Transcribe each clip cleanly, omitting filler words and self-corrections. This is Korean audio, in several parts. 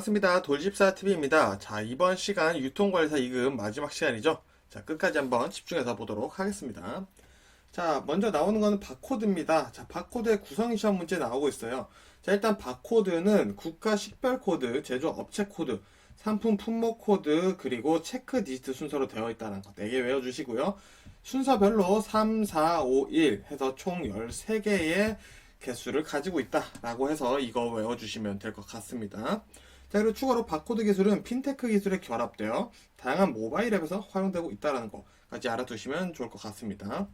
반갑습니다. 돌집사TV입니다. 자, 이번 시간 유통관리사 2급 마지막 시간이죠. 자, 끝까지 한번 집중해서 보도록 하겠습니다. 자, 먼저 나오는 거는 바코드입니다. 자, 바코드의 구성이 시험 문제 나오고 있어요. 자, 일단 바코드는 국가 식별 코드, 제조업 업체 코드, 상품 품목 코드, 그리고 체크 디지트 순서로 되어 있다는 거 4개 외워주시고요. 순서별로 3, 4, 5, 1 해서 총 13개의 개수를 가지고 있다라고 해서 이거 외워주시면 될 것 같습니다. 자, 그리고 추가로 바코드 기술은 핀테크 기술에 결합되어 다양한 모바일 앱에서 활용되고 있다는 거까지 알아두시면 좋을 것 같습니다.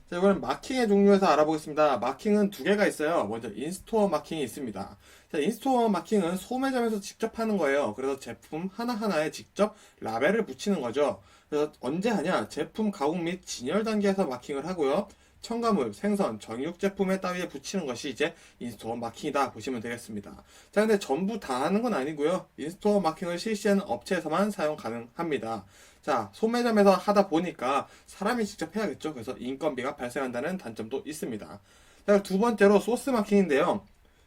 자, 이번엔 마킹의 종류에서 알아보겠습니다. 마킹은 두 개가 있어요. 먼저 인스토어 마킹이 있습니다. 자, 인스토어 마킹은 소매점에서 직접 하는 거예요. 그래서 제품 하나하나에 직접 라벨을 붙이는 거죠. 그래서 언제 하냐? 제품 가공 및 진열 단계에서 마킹을 하고요. 첨가물, 생선, 정육 제품에 따위에 붙이는 것이 이제 인스토어 마킹이다 보시면 되겠습니다. 자, 근데 전부 다 하는 건 아니고요. 인스토어 마킹을 실시하는 업체에서만 사용 가능합니다. 자, 소매점에서 하다 보니까 사람이 직접 해야겠죠. 그래서 인건비가 발생한다는 단점도 있습니다. 자, 두 번째로 소스 마킹인데요.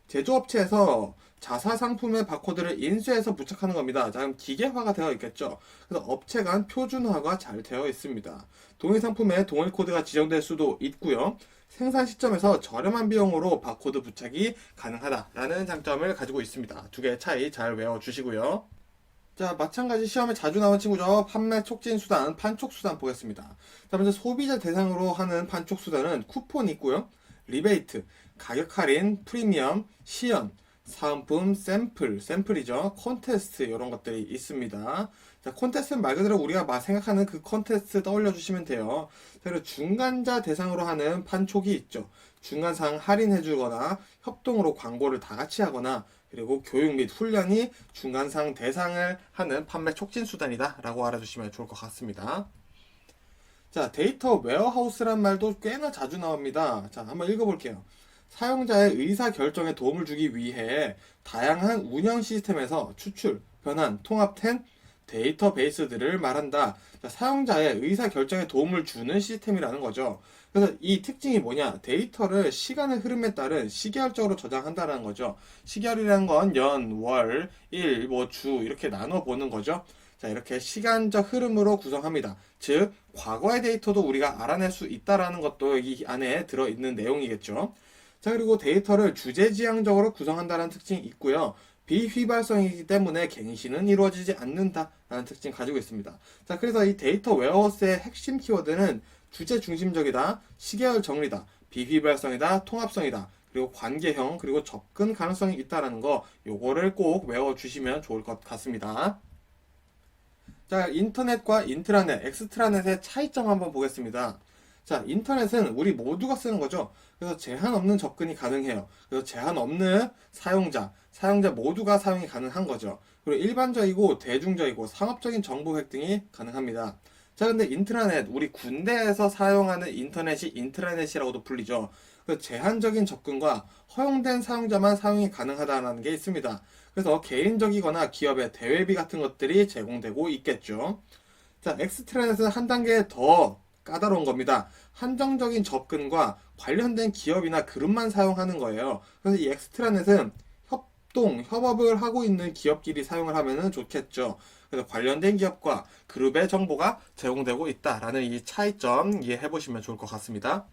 제조업체에서 자사 상품의 바코드를 인쇄해서 부착하는 겁니다. 자, 그럼 기계화가 되어 있겠죠. 그래서 업체 간 표준화가 잘 되어 있습니다. 동일 상품에 동일 코드가 지정될 수도 있고요. 생산 시점에서 저렴한 비용으로 바코드 부착이 가능하다라는 장점을 가지고 있습니다. 두 개의 차이 잘 외워주시고요. 자, 마찬가지 시험에 자주 나온 친구죠. 판매 촉진 수단, 판촉 수단 보겠습니다. 자, 먼저 소비자 대상으로 하는 판촉 수단은 쿠폰이 있고요. 리베이트, 가격 할인, 프리미엄, 시연, 사은품, 샘플이죠. 콘테스트 이런 것들이 있습니다. 자, 콘테스트는 말 그대로 우리가 생각하는 그 콘테스트 떠올려 주시면 돼요. 자, 그리고 중간자 대상으로 하는 판촉이 있죠. 중간상 할인해 주거나 협동으로 광고를 다 같이 하거나 그리고 교육 및 훈련이 중간상 대상을 하는 판매 촉진 수단이다 라고 알아주시면 좋을 것 같습니다. 자, 데이터 웨어하우스란 말도 꽤나 자주 나옵니다. 자, 한번 읽어볼게요. 사용자의 의사 결정에 도움을 주기 위해 다양한 운영 시스템에서 추출, 변환, 통합된 데이터베이스들을 말한다. 자, 사용자의 의사 결정에 도움을 주는 시스템이라는 거죠. 그래서 이 특징이 뭐냐? 데이터를 시간의 흐름에 따른 시계열적으로 저장한다는 거죠. 시계열이라는 건 연, 월, 일, 주 이렇게 나눠 보는 거죠. 자, 이렇게 시간적 흐름으로 구성합니다. 즉, 과거의 데이터도 우리가 알아낼 수 있다라는 것도 여기 안에 들어있는 내용이겠죠. 자, 그리고 데이터를 주제지향적으로 구성한다는 특징이 있고요. 비휘발성이기 때문에 갱신은 이루어지지 않는다라는 특징을 가지고 있습니다. 자, 그래서 이 데이터 웨어하우스의 핵심 키워드는 주제 중심적이다, 시계열 정리다, 비휘발성이다, 통합성이다, 그리고 관계형, 그리고 접근 가능성이 있다라는 거, 요거를 꼭 외워주시면 좋을 것 같습니다. 자, 인터넷과 인트라넷, 엑스트라넷의 차이점 한번 보겠습니다. 자, 인터넷은 우리 모두가 쓰는 거죠. 그래서 제한 없는 접근이 가능해요. 그래서 제한 없는 사용자 모두가 사용이 가능한 거죠. 그리고 일반적이고 대중적이고 상업적인 정보 획득이 가능합니다. 자, 근데 인트라넷, 우리 군대에서 사용하는 인터넷이 인트라넷이라고도 불리죠. 그 제한적인 접근과 허용된 사용자만 사용이 가능하다는 게 있습니다. 그래서 개인적이거나 기업의 대외비 같은 것들이 제공되고 있겠죠. 자, 엑스트라넷은 한 단계 더 까다로운 겁니다. 한정적인 접근과 관련된 기업이나 그룹만 사용하는 거예요. 그래서 이 엑스트라넷은 협업을 하고 있는 기업끼리 사용을 하면 좋겠죠. 그래서 관련된 기업과 그룹의 정보가 제공되고 있다라는 이 차이점 이해해 보시면 좋을 것 같습니다.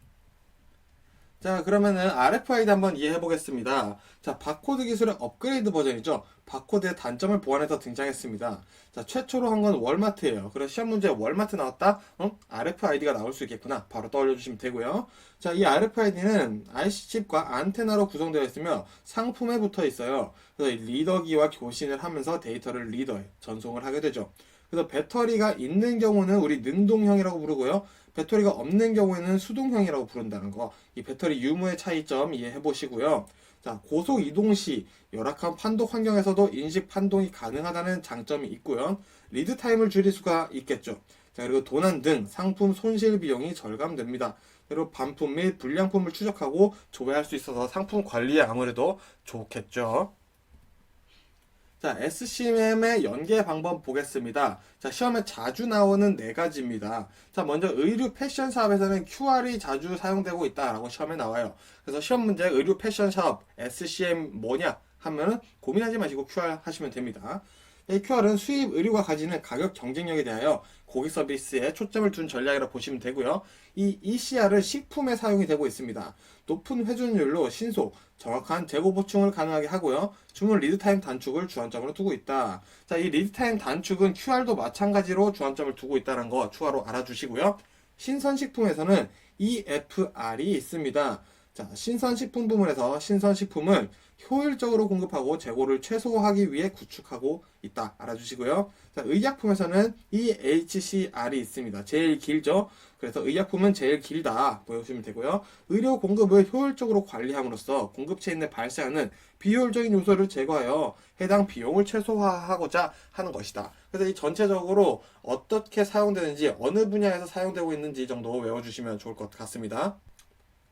자, 그러면은 RFID 한번 이해해 보겠습니다. 자, 바코드 기술의 업그레이드 버전이죠. 바코드의 단점을 보완해서 등장했습니다. 자, 최초로 한 건 월마트예요. 그래서 시험 문제에 월마트 나왔다? RFID가 나올 수 있겠구나. 바로 떠올려 주시면 되고요. 자, 이 RFID는 IC칩과 안테나로 구성되어 있으며 상품에 붙어 있어요. 그래서 리더기와 교신을 하면서 데이터를 리더에 전송을 하게 되죠. 그래서 배터리가 있는 경우는 우리 능동형이라고 부르고요. 배터리가 없는 경우에는 수동형이라고 부른다는 거. 이 배터리 유무의 차이점 이해해 보시고요. 자, 고속 이동 시 열악한 판독 환경에서도 인식 판독이 가능하다는 장점이 있고요. 리드 타임을 줄일 수가 있겠죠. 자, 그리고 도난 등 상품 손실 비용이 절감됩니다. 그리고 반품 및 불량품을 추적하고 조회할 수 있어서 상품 관리에 아무래도 좋겠죠. 자, SCM의 연계 방법 보겠습니다. 자, 시험에 자주 나오는 네 가지입니다. 자, 먼저 의류 패션 사업에서는 QR이 자주 사용되고 있다라고 시험에 나와요. 그래서 시험 문제 의류 패션 사업 SCM 뭐냐 하면은 고민하지 마시고 QR 하시면 됩니다. 이 QR은 수입 의류가 가지는 가격 경쟁력에 대하여 고객 서비스에 초점을 둔 전략이라 보시면 되고요. 이 ECR은 식품에 사용이 되고 있습니다. 높은 회전율로 신속, 정확한 재고 보충을 가능하게 하고요. 주문 리드타임 단축을 주안점으로 두고 있다. 자, 이 리드타임 단축은 QR도 마찬가지로 주안점을 두고 있다는 거 추가로 알아주시고요. 신선식품에서는 EFR이 있습니다. 자, 신선식품 부문에서 신선식품은 효율적으로 공급하고 재고를 최소화하기 위해 구축하고 있다. 알아주시고요. 자, 의약품에서는 EHCR이 있습니다. 제일 길죠. 그래서 의약품은 제일 길다 보시면 되고요. 의료 공급을 효율적으로 관리함으로써 공급체인 내 발생하는 비효율적인 요소를 제거하여 해당 비용을 최소화하고자 하는 것이다. 그래서 이 전체적으로 어떻게 사용되는지, 어느 분야에서 사용되고 있는지 정도 외워주시면 좋을 것 같습니다.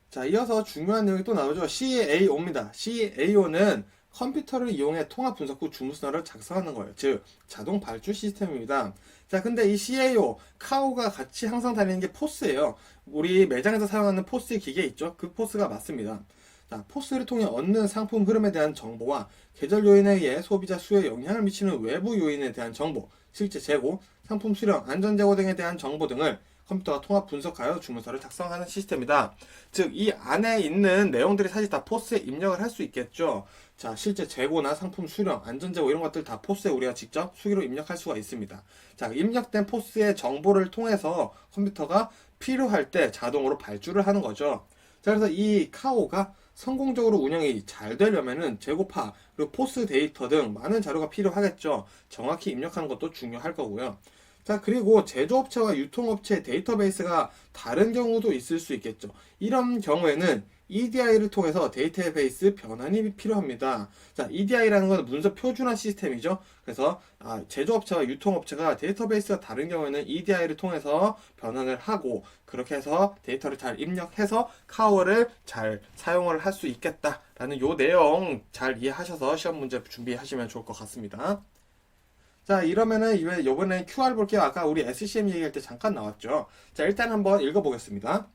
자, 이어서 중요한 내용이 또 나오죠. CAO입니다. CAO는 컴퓨터를 이용해 통합 분석 후 주무선언을 작성하는 거예요. 즉, 자동 발주 시스템입니다. 자, 근데 이 CAO, 카오가 같이 항상 다니는 게 포스예요. 우리 매장에서 사용하는 포스 기계 있죠? 그 포스가 맞습니다. 자, 포스를 통해 얻는 상품 흐름에 대한 정보와 계절 요인에 의해 소비자 수요에 영향을 미치는 외부 요인에 대한 정보, 실제 재고, 상품 수령, 안전 재고 등에 대한 정보 등을 컴퓨터가 통합 분석하여 주문서를 작성하는 시스템이다. 즉, 이 안에 있는 내용들이 사실 다 포스에 입력을 할 수 있겠죠. 자, 실제 재고나 상품 수령, 안전 재고 이런 것들 다 포스에 우리가 직접 수기로 입력할 수가 있습니다. 자, 입력된 포스의 정보를 통해서 컴퓨터가 필요할 때 자동으로 발주를 하는 거죠. 자, 그래서 이 카오가 성공적으로 운영이 잘 되려면은 재고파, 그리고 포스 데이터 등 많은 자료가 필요하겠죠. 정확히 입력하는 것도 중요할 거고요. 자, 그리고 제조업체와 유통업체의 데이터베이스가 다른 경우도 있을 수 있겠죠. 이런 경우에는 EDI를 통해서 데이터베이스 변환이 필요합니다. 자, EDI라는 건 문서 표준화 시스템이죠. 그래서 제조업체와 유통업체가 데이터베이스가 다른 경우에는 EDI를 통해서 변환을 하고, 그렇게 해서 데이터를 잘 입력해서 카오를 잘 사용을 할 수 있겠다라는 요 내용 잘 이해하셔서 시험 문제 준비하시면 좋을 것 같습니다. 자, 이러면은 이번에 QR 볼게요. 아까 우리 SCM 얘기할 때 잠깐 나왔죠. 자, 일단 한번 읽어보겠습니다.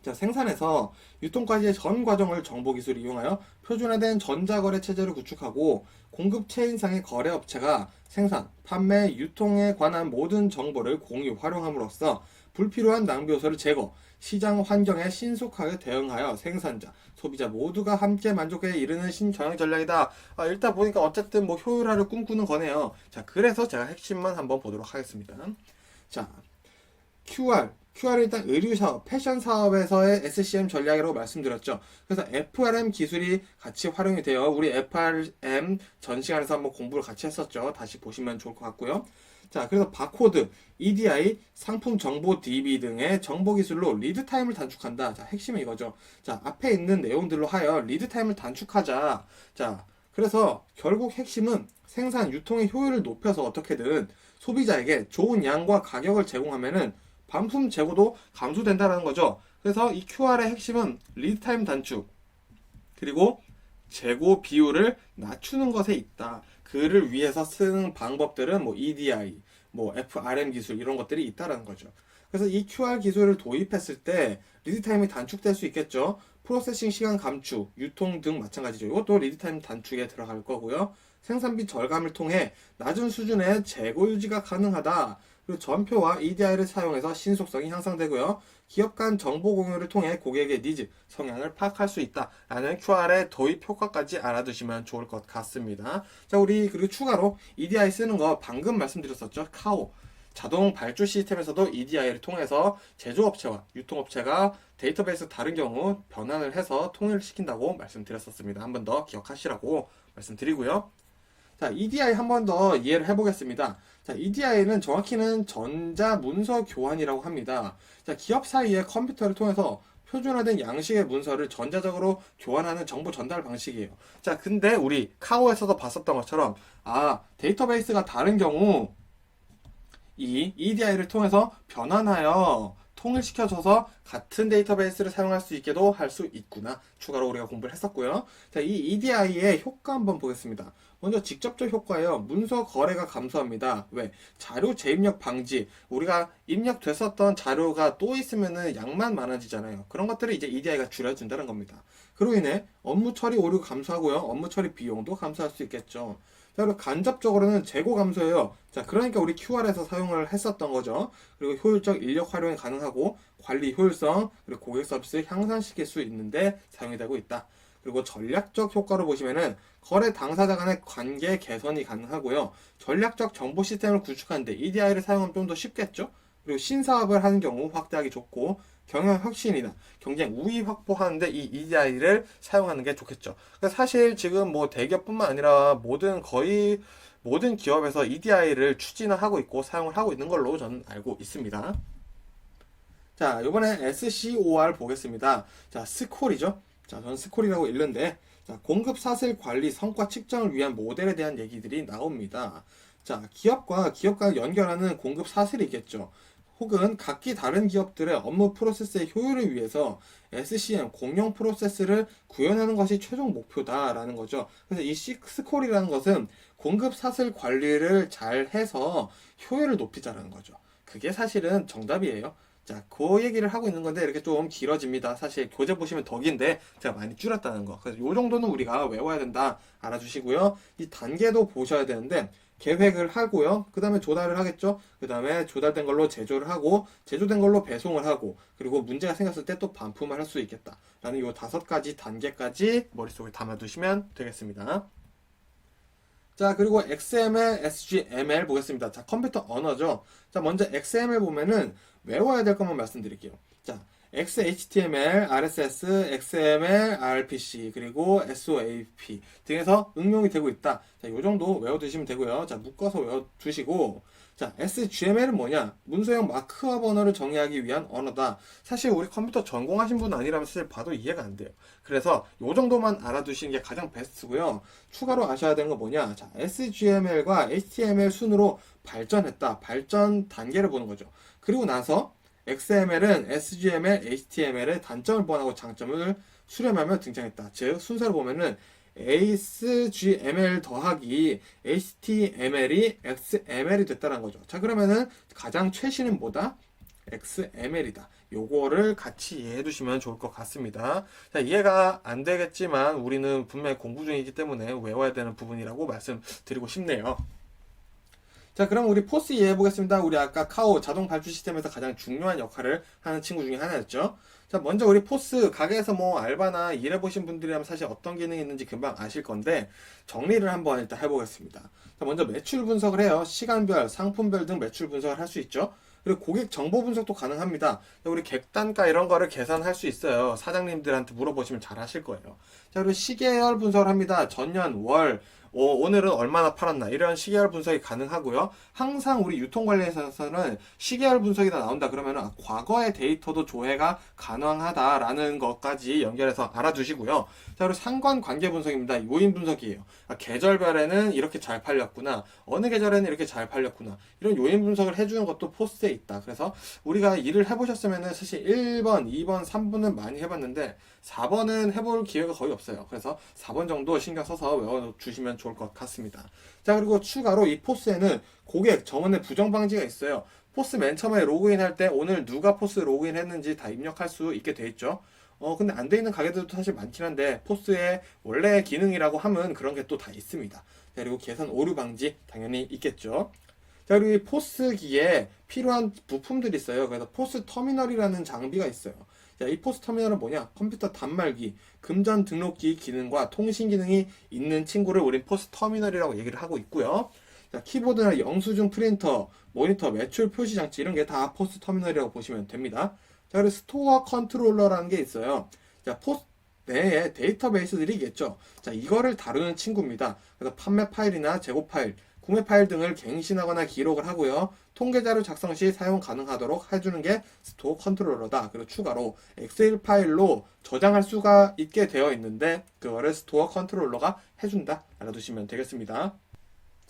자, 생산에서 유통까지의 전 과정을 정보기술을 이용하여 표준화된 전자거래 체제를 구축하고, 공급 체인상의 거래업체가 생산, 판매, 유통에 관한 모든 정보를 공유, 활용함으로써 불필요한 낭비 요소를 제거, 시장 환경에 신속하게 대응하여 생산자, 소비자 모두가 함께 만족에 이르는 신경영 전략이다. 일단 보니까 어쨌든 뭐 효율화를 꿈꾸는 거네요. 자, 그래서 제가 핵심만 한번 보도록 하겠습니다. 자, QR은 일단 의류 사업, 패션 사업에서의 SCM 전략이라고 말씀드렸죠. 그래서 FRM 기술이 같이 활용이 돼요. 우리 FRM 전 시간에서 한번 공부를 같이 했었죠. 다시 보시면 좋을 것 같고요. 자, 그래서 바코드, EDI, 상품 정보 DB 등의 정보 기술로 리드 타임을 단축한다. 자, 핵심은 이거죠. 자, 앞에 있는 내용들로 하여 리드 타임을 단축하자. 자, 그래서 결국 핵심은 생산, 유통의 효율을 높여서 어떻게든 소비자에게 좋은 양과 가격을 제공하면은 반품 재고도 감소된다는 거죠. 그래서 이 QR의 핵심은 리드 타임 단축, 그리고 재고 비율을 낮추는 것에 있다. 그를 위해서 쓰는 방법들은 뭐 EDI, 뭐 FRM 기술 이런 것들이 있다라는 거죠. 그래서 이 QR 기술을 도입했을 때 리드 타임이 단축될 수 있겠죠. 프로세싱 시간 감축, 유통 등 마찬가지죠. 이것도 리드 타임 단축에 들어갈 거고요. 생산비 절감을 통해 낮은 수준의 재고 유지가 가능하다. 그리고 전표와 EDI를 사용해서 신속성이 향상되고요. 기업 간 정보 공유를 통해 고객의 니즈, 성향을 파악할 수 있다라는 QR의 도입 효과까지 알아두시면 좋을 것 같습니다. 자, 우리 그리고 추가로 EDI 쓰는 거 방금 말씀드렸었죠. 카오. 자동 발주 시스템에서도 EDI를 통해서 제조업체와 유통업체가 데이터베이스 다른 경우 변환을 해서 통일시킨다고 말씀드렸었습니다. 한 번 더 기억하시라고 말씀드리고요. 자, EDI 한 번 더 이해를 해보겠습니다. 자, EDI는 정확히는 전자 문서 교환이라고 합니다. 자, 기업 사이의 컴퓨터를 통해서 표준화된 양식의 문서를 전자적으로 교환하는 정보 전달 방식이에요. 자, 근데 우리 카오에서도 봤었던 것처럼 데이터베이스가 다른 경우 이 EDI를 통해서 변환하여 통일시켜줘서 같은 데이터베이스를 사용할 수 있게도 할 수 있구나. 추가로 우리가 공부를 했었고요. 자, 이 EDI의 효과 한번 보겠습니다. 먼저 직접적 효과예요. 문서 거래가 감소합니다. 왜? 자료 재입력 방지. 우리가 입력됐었던 자료가 또 있으면은 양만 많아지잖아요. 그런 것들을 이제 EDI가 줄여준다는 겁니다. 그로 인해 업무 처리 오류 감소하고요. 업무 처리 비용도 감소할 수 있겠죠. 자, 그리고 간접적으로는 재고 감소예요. 자, 그러니까 우리 QR에서 사용을 했었던 거죠. 그리고 효율적 인력 활용이 가능하고 관리 효율성, 그리고 고객 서비스 향상시킬 수 있는데 사용이 되고 있다. 그리고 전략적 효과로 보시면은 거래 당사자 간의 관계 개선이 가능하고요. 전략적 정보 시스템을 구축하는데 EDI를 사용하면 좀 더 쉽겠죠. 그리고 신사업을 하는 경우 확대하기 좋고 경영 혁신이나 경쟁 우위 확보하는데 이 EDI를 사용하는 게 좋겠죠. 사실 지금 뭐 대기업뿐만 아니라 거의 모든 기업에서 EDI를 추진을 하고 있고 사용을 하고 있는 걸로 저는 알고 있습니다. 자, 이번에 SCOR 보겠습니다. 자, 스콜이죠. 자, 저는 스콜이라고 읽는데, 자, 공급 사슬 관리 성과 측정을 위한 모델에 대한 얘기들이 나옵니다. 자, 기업과 연결하는 공급 사슬이겠죠. 혹은 각기 다른 기업들의 업무 프로세스의 효율을 위해서 SCM 공용 프로세스를 구현하는 것이 최종 목표다라는 거죠. 그래서 이 스콜이라는 것은 공급 사슬 관리를 잘 해서 효율을 높이자라는 거죠. 그게 사실은 정답이에요. 자, 그 얘기를 하고 있는 건데 이렇게 좀 길어집니다. 사실 교재 보시면 더 긴데 제가 많이 줄였다는 거. 그래서 요 정도는 우리가 외워야 된다 알아주시고요. 이 단계도 보셔야 되는데 계획을 하고요. 그 다음에 조달을 하겠죠. 그 다음에 조달된 걸로 제조를 하고 제조된 걸로 배송을 하고 그리고 문제가 생겼을 때 또 반품을 할 수 있겠다 라는 요 5가지 단계까지 머릿속에 담아두시면 되겠습니다. 자, 그리고 XML, SGML 보겠습니다. 자, 컴퓨터 언어죠. 자, 먼저 XML 보면은 외워야 될 것만 말씀드릴게요. 자, XHTML, RSS, XML, RPC, 그리고 SOAP 등에서 응용이 되고 있다. 자, 요 정도 외워두시면 되고요. 자, 묶어서 외워두시고, 자, SGML은 뭐냐? 문서형 마크업 언어를 정의하기 위한 언어다. 사실 우리 컴퓨터 전공하신 분 아니라면 사실 봐도 이해가 안 돼요. 그래서 요 정도만 알아두시는 게 가장 베스트고요. 추가로 아셔야 되는 거 뭐냐? 자, SGML과 HTML 순으로 발전했다. 발전 단계를 보는 거죠. 그리고 나서 XML은 SGML, HTML의 단점을 보완하고 장점을 수렴하며 등장했다. 즉 순서를 보면은 SGML 더하기 HTML이 XML이 됐다는 거죠. 자, 그러면은 가장 최신은 뭐다? XML이다. 요거를 같이 이해해 두시면 좋을 것 같습니다. 자, 이해가 안 되겠지만 우리는 분명히 공부 중이기 때문에 외워야 되는 부분이라고 말씀드리고 싶네요. 자, 그럼 우리 포스 이해해 보겠습니다. 우리 아까 카오 자동 발주 시스템에서 가장 중요한 역할을 하는 친구 중에 하나였죠. 자, 먼저 우리 포스 가게에서 뭐 알바나 일해보신 분들이라면 사실 어떤 기능이 있는지 금방 아실 건데 정리를 한번 일단 해보겠습니다. 자, 먼저 매출 분석을 해요. 시간별, 상품별 등 매출 분석을 할 수 있죠. 그리고 고객 정보 분석도 가능합니다. 우리 객단가 이런 거를 계산할 수 있어요. 사장님들한테 물어보시면 잘 하실 거예요. 자, 그리고 시계열 분석을 합니다. 전년, 월, 오늘은 얼마나 팔았나 이런 시계열 분석이 가능하고요. 항상 우리 유통관리에서는 시계열 분석이 다 나온다 그러면 과거의 데이터도 조회가 가능하다라는 것까지 연결해서 알아두시고요. 자, 그리고 상관관계 분석입니다. 요인 분석이에요. 계절별에는 이렇게 잘 팔렸구나. 어느 계절에는 이렇게 잘 팔렸구나. 이런 요인 분석을 해주는 것도 포스트에 있다. 그래서 우리가 일을 해보셨으면 사실 1번, 2번, 3번은 많이 해봤는데 4번은 해볼 기회가 거의 없어요. 그래서 4번 정도 신경 써서 외워주시면 좋을 것 같습니다. 자, 그리고 추가로 이 포스에는 고객 정원의 부정 방지가 있어요. 포스 맨 처음에 로그인 할 때 오늘 누가 포스 로그인 했는지 다 입력할 수 있게 돼 있죠. 근데 안 돼 있는 가게들도 사실 많긴 한데 포스의 원래 기능이라고 하면 그런 게 또 다 있습니다. 자, 그리고 계산 오류 방지 당연히 있겠죠. 자, 그리고 이 포스기에 필요한 부품들이 있어요. 그래서 포스 터미널이라는 장비가 있어요. 자, 이 포스 터미널은 뭐냐? 컴퓨터 단말기, 금전 등록기 기능과 통신 기능이 있는 친구를 우린 포스 터미널이라고 얘기를 하고 있고요. 자, 키보드나 영수증 프린터, 모니터, 매출 표시 장치 이런 게 다 포스 터미널이라고 보시면 됩니다. 자, 그리고 스토어 컨트롤러라는 게 있어요. 자, 포스 내에 데이터베이스들이 있겠죠. 자, 이거를 다루는 친구입니다. 그래서 판매 파일이나 재고 파일, 구매 파일 등을 갱신하거나 기록을 하고요. 통계자료 작성 시 사용 가능하도록 해주는 게 스토어 컨트롤러다. 그리고 추가로 엑셀 파일로 저장할 수가 있게 되어 있는데 그거를 스토어 컨트롤러가 해준다. 알아두시면 되겠습니다.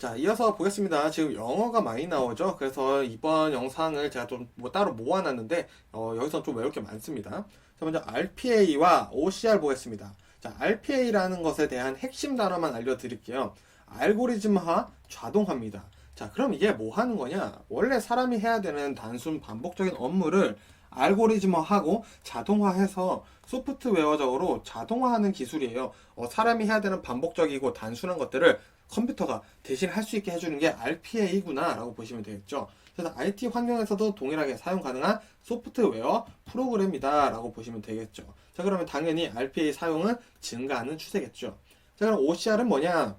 자, 이어서 보겠습니다. 지금 영어가 많이 나오죠. 그래서 이번 영상을 제가 좀 뭐 따로 모아놨는데 여기서 좀 외울 게 많습니다. 자, 먼저 RPA와 OCR 보겠습니다. 자, RPA라는 것에 대한 핵심 단어만 알려드릴게요. 알고리즘화, 자동화입니다. 자, 그럼 이게 뭐 하는 거냐? 원래 사람이 해야 되는 단순 반복적인 업무를 알고리즘화하고 자동화해서 소프트웨어적으로 자동화하는 기술이에요. 사람이 해야 되는 반복적이고 단순한 것들을 컴퓨터가 대신 할 수 있게 해주는 게 RPA구나 라고 보시면 되겠죠. 그래서 IT 환경에서도 동일하게 사용 가능한 소프트웨어 프로그램이다 라고 보시면 되겠죠. 자, 그러면 당연히 RPA 사용은 증가하는 추세겠죠. 자, 그럼 OCR은 뭐냐?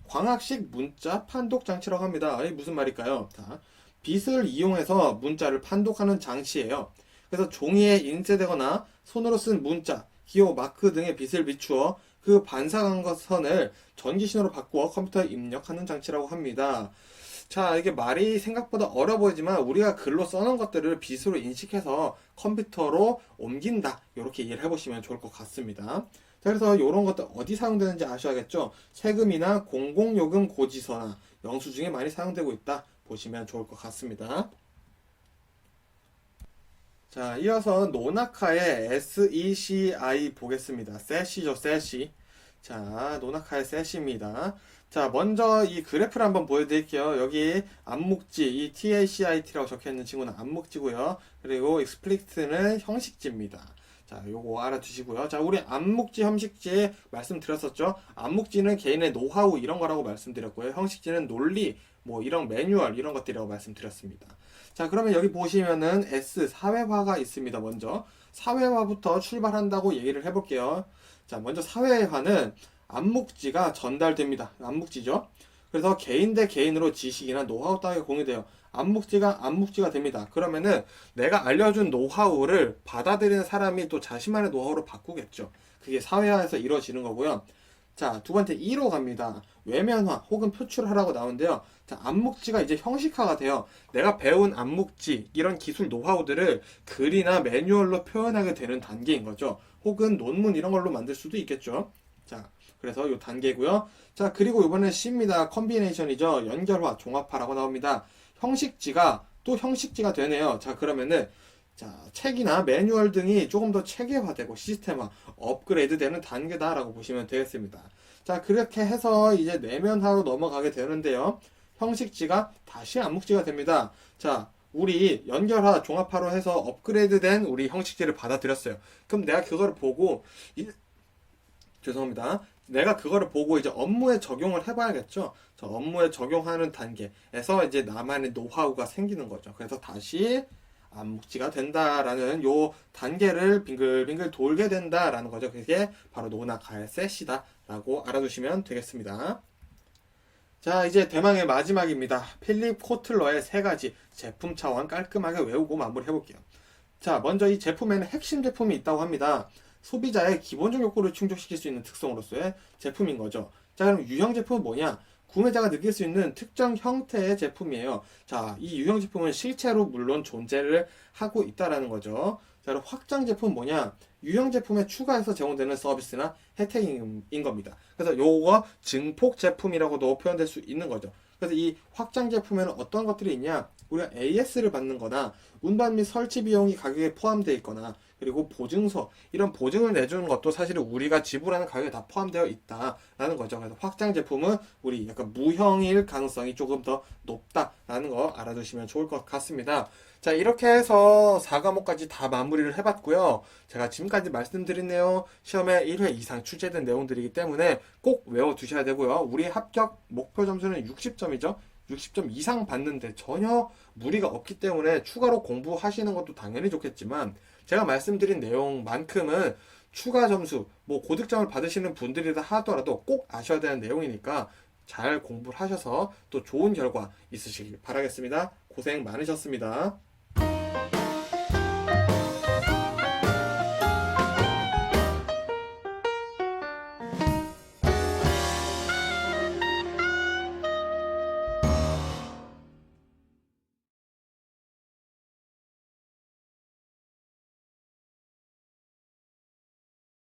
광학식 문자 판독 장치라고 합니다. 이게 무슨 말일까요? 자, 빛을 이용해서 문자를 판독하는 장치예요. 그래서 종이에 인쇄되거나 손으로 쓴 문자, 기호, 마크 등의 빛을 비추어 그 반사광선을 전기신호로 바꾸어 컴퓨터에 입력하는 장치라고 합니다. 자, 이게 말이 생각보다 어려 보이지만 우리가 글로 써놓은 것들을 빛으로 인식해서 컴퓨터로 옮긴다. 이렇게 이해를 해보시면 좋을 것 같습니다. 자, 그래서 이런 것들 어디 사용되는지 아셔야겠죠? 세금이나 공공요금 고지서나 영수증에 많이 사용되고 있다. 보시면 좋을 것 같습니다. 자, 이어서 노나카의 SECI 보겠습니다. 세시죠, 세시. 자, 노나카의 세시입니다. 자, 먼저 이 그래프를 한번 보여드릴게요. 여기 암묵지, 이 TACIT라고 적혀있는 친구는 암묵지고요. 그리고 explicit는 형식지입니다. 자, 요거 알아두시고요. 자, 우리 암묵지, 형식지 말씀드렸었죠. 암묵지는 개인의 노하우 이런 거라고 말씀드렸고요. 형식지는 논리, 뭐 이런 매뉴얼 이런 것들이라고 말씀드렸습니다. 자, 그러면 여기 보시면은 S 사회화가 있습니다. 먼저 사회화부터 출발한다고 얘기를 해볼게요. 자, 먼저 사회화는 암묵지가 전달됩니다. 암묵지죠. 그래서 개인 대 개인으로 지식이나 노하우 따위가 공유돼요. 암묵지가 됩니다. 그러면은 내가 알려준 노하우를 받아들이는 사람이 또 자신만의 노하우로 바꾸겠죠. 그게 사회화에서 이루어지는 거고요. 자, 두 번째 2로 갑니다. 외면화 혹은 표출하라고 나오는데요. 자, 암묵지가 이제 형식화가 돼요. 내가 배운 암묵지, 이런 기술 노하우들을 글이나 매뉴얼로 표현하게 되는 단계인 거죠. 혹은 논문 이런 걸로 만들 수도 있겠죠. 자, 그래서 이 단계고요. 자, 그리고 이번엔 C입니다. 컨비네이션이죠. 연결화, 종합화라고 나옵니다. 형식지가 또 형식지가 되네요. 자, 그러면은 자, 책이나 매뉴얼 등이 조금 더 체계화되고 시스템화, 업그레이드 되는 단계다라고 보시면 되겠습니다. 자, 그렇게 해서 이제 내면화로 넘어가게 되는데요. 형식지가 다시 암묵지가 됩니다. 자, 우리 연결화, 종합화로 해서 업그레이드된 우리 형식지를 받아들였어요. 그럼 내가 그걸 보고 죄송합니다. 내가 그거를 보고 이제 업무에 적용을 해봐야겠죠. 저 업무에 적용하는 단계에서 이제 나만의 노하우가 생기는 거죠. 그래서 다시 암묵지가 된다라는 요 단계를 빙글빙글 돌게 된다라는 거죠. 그게 바로 노나카의 셋이다라고 알아두시면 되겠습니다. 자, 이제 대망의 마지막입니다. 필립 코틀러의 세 가지 제품 차원 깔끔하게 외우고 마무리 해볼게요. 자, 먼저 이 제품에는 핵심 제품이 있다고 합니다. 소비자의 기본적 욕구를 충족시킬 수 있는 특성으로서의 제품인 거죠. 자, 그럼 유형 제품은 뭐냐? 구매자가 느낄 수 있는 특정 형태의 제품이에요. 자, 이 유형 제품은 실제로 물론 존재를 하고 있다라는 거죠. 자, 그럼 확장 제품은 뭐냐? 유형 제품에 추가해서 제공되는 서비스나 혜택인 겁니다. 그래서 요거 증폭 제품이라고도 표현될 수 있는 거죠. 그래서 이 확장 제품에는 어떤 것들이 있냐? 우리가 AS를 받는 거나 운반 및 설치 비용이 가격에 포함되어 있거나 그리고 보증서 이런 보증을 내주는 것도 사실은 우리가 지불하는 가격에 다 포함되어 있다라는 거죠. 그래서 확장 제품은 우리 약간 무형일 가능성이 조금 더 높다라는 거 알아두시면 좋을 것 같습니다. 자, 이렇게 해서 4과목까지 다 마무리를 해봤고요. 제가 지금까지 말씀드린 내용 시험에 1회 이상 출제된 내용들이기 때문에 꼭 외워두셔야 되고요. 우리 합격 목표 점수는 60점이죠. 60점 이상 받는데 전혀 무리가 없기 때문에 추가로 공부하시는 것도 당연히 좋겠지만 제가 말씀드린 내용만큼은 추가 점수, 뭐 고득점을 받으시는 분들이라 하더라도 꼭 아셔야 되는 내용이니까 잘 공부를 하셔서 또 좋은 결과 있으시길 바라겠습니다. 고생 많으셨습니다.